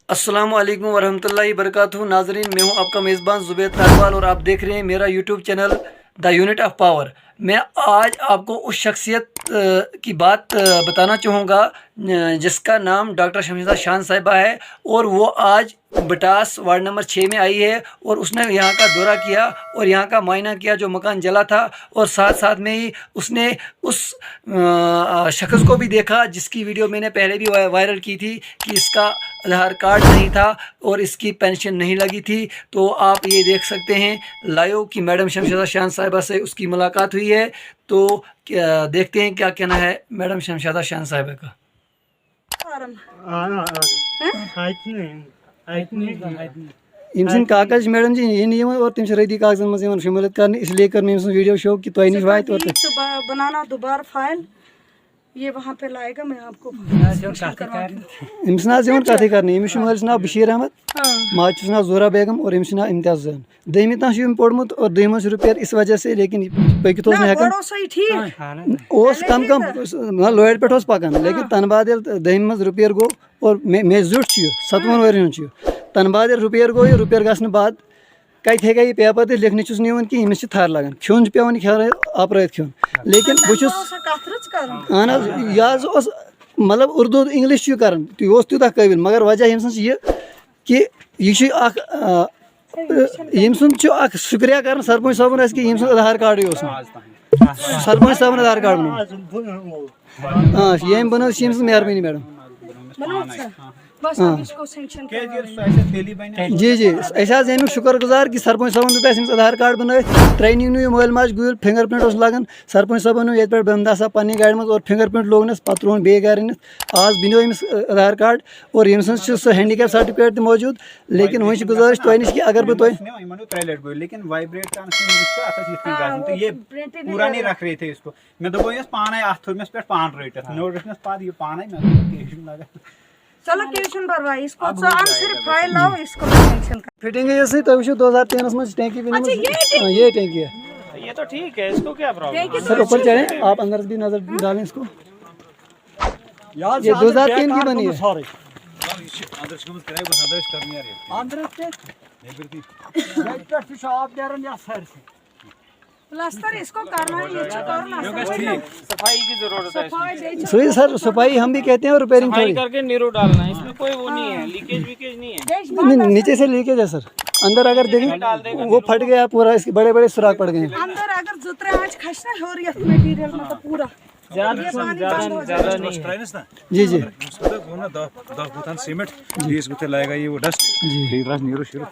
अस्सलाम वालेकुम वरहमतुल्लाहि वबरकातुहू। नाजरीन, मैं हूं आपका मेज़बान ज़ुबैर तारवाल और आप देख रहे हैं मेरा YouTube channel the unit of power. मैं आज आपको उस शख्सियत की बात बताना चाहूँगा जिसका नाम डॉक्टर शमशादा शान साहिबा है, और वो आज बटास वार्ड नंबर 6 में आई है और उसने यहाँ का दौरा किया और यहाँ का मुआयना किया जो मकान जला था, और साथ साथ में ही उसने उस शख्स को भी देखा जिसकी वीडियो मैंने पहले भी वायरल की थी कि इसका आधार कार्ड नहीं था और इसकी पेंशन नहीं लगी थी। तो आप ये देख सकते हैं लाइव कि मैडम शमशादा शान साहिबा से उसकी मुलाकात हुई है। तो देखते हैं क्या कहना है मैडम शमशादा शान साहिबा का। इमसन कागज मैडम जी ये और तम रद्दी कागजन मज शमूलियत कर, इसलिए कर मैं वीडियो शो कि तुम नश वात और बनाना दोबारा फाइल ये वहाँ पे लाएगा। मैं आपको इमस कथ करने। अमिस मालिस नाव बशीर अहमद, माज नाव जोरा बेगम और अमिस नाव इम्तियाज जैन। दहमी तम पोर्मुत और दहम रिपेयर इस वजह से, लेकिन पकित कम कम लोड पे पकान, लेकिन तन बाद दहमी मज रिपेयर गो और मे जुट 7 वन तन बाद रिपेयर गो, रिपेयर गसन बाद कत हे ये पेपर तो लिखने नीवन कि अमिस थर लगान खोन पेवान अपराध खोन। लेकिन बहुत यह मतलब उर्दू इंग्लिश कर तूत काबिल, मगर वजह अम ये कि यह शुक्रिया कर सरपंच साहब कि आधार कार्ड सरपंच साहब आधार कार्ड ये बन मेहरबानी मैडम। जी जी अमिक शुक्र गुजार कि सरपंच साहब दित आधार कार्ड बन ट्रेनिंग नी मोल माज गुल फिंगर प्रिंट लगान। सरपंच साहब ये पे बमदा साहब पन्ने गाड़ी में और फिंगर प्रिंट लोगनस पे त्रोन बे गाड़ी आज बनो अमिस आधार कार्ड और यम सह हैंडीकैप सर्टिफिकेट तक मौजूद। लेकिन वह गुजारिश तुह नश कि अगर बह फिटिंग ये तुम 2003 में टैंकी भी ये टैंकी है। ये तो ठीक है, इसको क्या प्रॉब्लम? सर ऊपर चढ़े आप, अंदर भी नजर डालें इसको। ये 2003 की बनी है। प्लास्टर इसको करना है, ये करना सफाई की जरूरत है। सही सर, सफाई हम भी कहते हैं और रिपेयरिंग सफाई करके नीरो डालना है, इसमें कोई वो नहीं है, लीकेज वीकेज नहीं है। नीचे से लीकेज है सर, अंदर अगर देखें वो फट गया पूरा, इसके बड़े बड़े सुराख पड़ गए। अंदर अगर जुतरे आज खसना हो रही है मटेरियल में तो पूरा ज्यादा नहीं। जी जी सीमेंट इसको लाएगा ये वो डस्ट नीरो शिरो